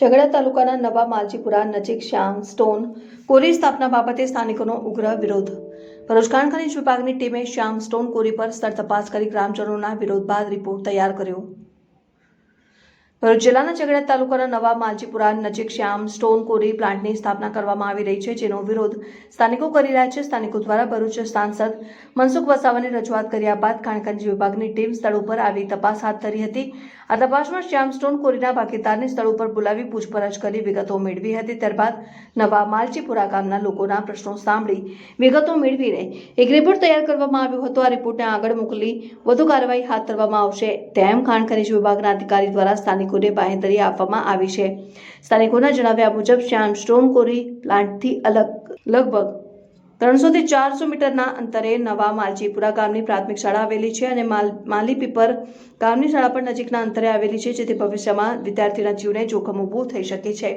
ઝઘડા તાલુકાના નવા માલજીપુરા નજીક શ્યામ સ્ટોન કોરી સ્થાપના બાબતે સ્થાનિકોનો ઉગ્ર વિરોધ. ભરૂચ ખાણ ખનીજ વિભાગની ટીમે શ્યામ સ્ટોન કોરી પર સ્થળ તપાસ કરી ગ્રામજનોના વિરોધ બાદ રિપોર્ટ તૈયાર કર્યો. ભરૂચ જિલ્લાના ઝઘડા તાલુકાના નવા માલજીપુરા નજીક શ્યામ સ્ટોન કોરી પ્લાન્ટની સ્થાપના કરવામાં આવી રહી છે, જેનો વિરોધ સ્થાનિકો કરી રહ્યા છે. સ્થાનિકો દ્વારા ભરૂચ સાંસદ મનસુખ વસાવાને રજૂઆત કર્યા બાદ ખાણ ખનીજ વિભાગની ટીમ સ્થળ ઉપર આવી તપાસ હાથ ધરી હતી. આ તપાસમાં શ્યામ સ્ટોન કોરીના ભાગીદારને સ્થળ ઉપર બોલાવી પૂછપરછ કરી વિગતો મેળવી હતી. ત્યારબાદ નવા માલજીપુરા ગામના લોકોના પ્રશ્નો સાંભળી વિગતો મેળવીને એક રિપોર્ટ તૈયાર કરવામાં આવ્યો હતો. આ રિપોર્ટને આગળ મોકલી વધુ કાર્યવાહી હાથ ધરવામાં આવશે તેમ ખાણ ખનીજ વિભાગના અધિકારી દ્વારા સ્થાનિકોને બાંહેધરી આપવામાં આવી છે. સ્થાનિકોના જણાવ્યા મુજબ શ્યામ સ્ટોન કોરી પ્લાન્ટથી લગભગ 300 થી 400 મીટરના અંતરે નવા માલજીપુરા ગામની પ્રાથમિક શાળા આવેલી છે અને માલીપીપર ગામની શાળા પણ નજીકના અંતરે આવેલી છે, જેથી ભવિષ્યમાં વિદ્યાર્થીના જીવને જોખમ ઊભું થઈ શકે છે.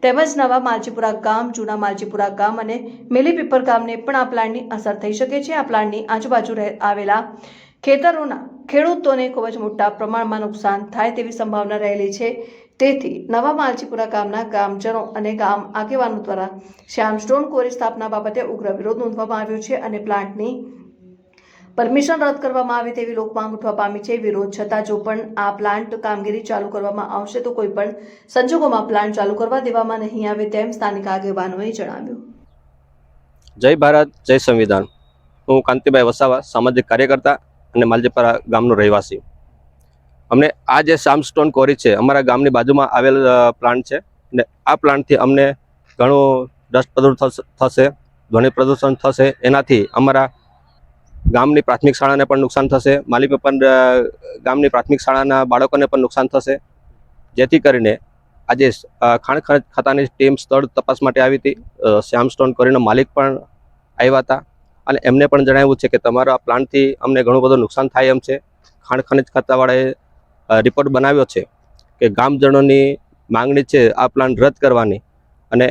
તેમજ નવા માલજીપુરા ગામ, જૂના માલજીપુરા ગામ અને મેલીપીપર ગામને પણ આ પ્લાન્ટની અસર થઈ શકે છે. આ પ્લાન્ટની આજુબાજુ આવેલા ખેતરોના ખેડૂતોને ખૂબ જ મોટા પ્રમાણમાં નુકસાન થાય તેવી સંભાવના રહેલી છે. તેથી નવા માલજીપુરા ગામના ગામજનો અને ગામ આગેવાનો દ્વારા શ્યામ સ્ટોન કોરી સ્થાપના બાબતે ઉગ્ર વિરોધ નોંધવામાં આવ્યો છે અને પ્લાન્ટની પરમિશન રદ કરવામાં આવે તેવી લોકમાંગ ઉઠવા પામી છે. વિરોધ છતાં જો પણ આ પ્લાન્ટ કામગીરી ચાલુ કરવામાં આવશે તો કોઈ પણ સંજોગોમાં પ્લાન્ટ ચાલુ કરવા દેવામાં નહીં આવે તેમ સ્થાનિક આગેવાનોએ જણાવ્યું. જય ભારત, જય સંવિધાન. હું કાંતિભાઈ વસાવા, સામાજિક કાર્યકર્તા અને માલજીપુરા ગામનો રહેવાસી. અમને આ જે શ્યામ સ્ટોન કોરી છે અમારા ગામની બાજુમાં આવેલ પ્લાન્ટ છે અને આ પ્લાન્ટથી અમને ઘણું ડસ્ટ પ્રદૂષણ થશે, ધ્વનિ પ્રદૂષણ થશે. એનાથી અમારા ગામની પ્રાથમિક શાળાને પણ નુકસાન થશે, માલીપીપર ગામની પ્રાથમિક શાળાના બાળકોને પણ નુકસાન થશે. જેથી કરીને આજે ખાણ ખનીજ ખાતાની ટીમ સ્થળ તપાસ માટે આવી હતી. શ્યામ સ્ટોન કોરીનો માલિક પણ આવ્યા હતા અને એમને પણ જણાવ્યું છે કે તમારા પ્લાન્ટથી અમને ઘણું બધું નુકસાન થાય એમ છે. ખાણ ખનીજ ખાતાવાળાએ રિપોર્ટ બનાવ્યો છે કે ગામજનોની માંગણી છે આ પ્લાન્ટ રદ કરવાની અને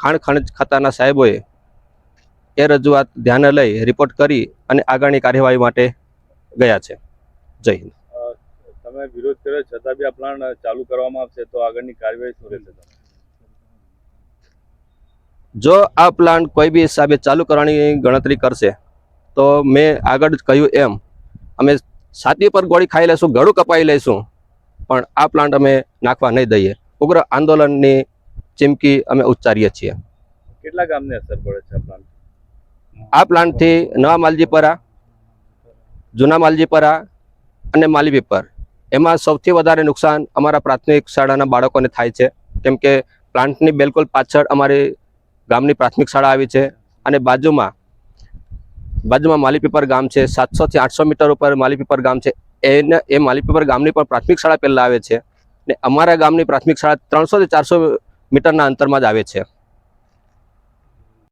ખાણ ખનીજ ખાતાના સાહેબોએ એ રજૂઆત ધ્યાને લઈ રિપોર્ટ કરી અને આગળની કાર્યવાહી માટે ગયા છે. જય હિન્દ. તમે વિરોધ કર્યો છતાં બી આ પ્લાન્ટ ચાલુ કરવામાં આવશે તો આગળની કાર્યવાહી શું રહેશે? જો આ પ્લાન્ટ કોઈ બી હિસાબે ચાલુ કરવાની ગણતરી કરશે તો મેં આગળ જ કહ્યું એમ અમે છાતી પર ગોળી ખાઈ લઈશું, ગળું કપાઈ લઈશું, પણ આ પ્લાન્ટ અમે નાખવા નહીં દઈએ. ઉગ્ર આંદોલનની ચીમકી અમે ઉચ્ચારીએ છીએ. કેટલા ગામને અસર પડે છે આ પ્લાન્ટ? આ પ્લાન્ટથી નવા માલજીપુરા, જૂના માલજીપુરા અને માલીપીપર એમાં સૌથી વધારે નુકસાન અમારા પ્રાથમિક શાળાના બાળકોને થાય છે, કેમ કે પ્લાન્ટની બિલકુલ પાછળ અમારી ગામની પ્રાથમિક શાળા આવી છે અને બાજુમાં માલીપીપર ગામ છે. 700 થી 800 મીટર ઉપર માલીપીપર ગામ છે. એ માલીપીપર ગામની પણ પ્રાથમિક શાળા પહેલાં આવે છે ને અમારા ગામની પ્રાથમિક શાળા 300 થી 400 મીટરના અંતરમાં જ આવે છે.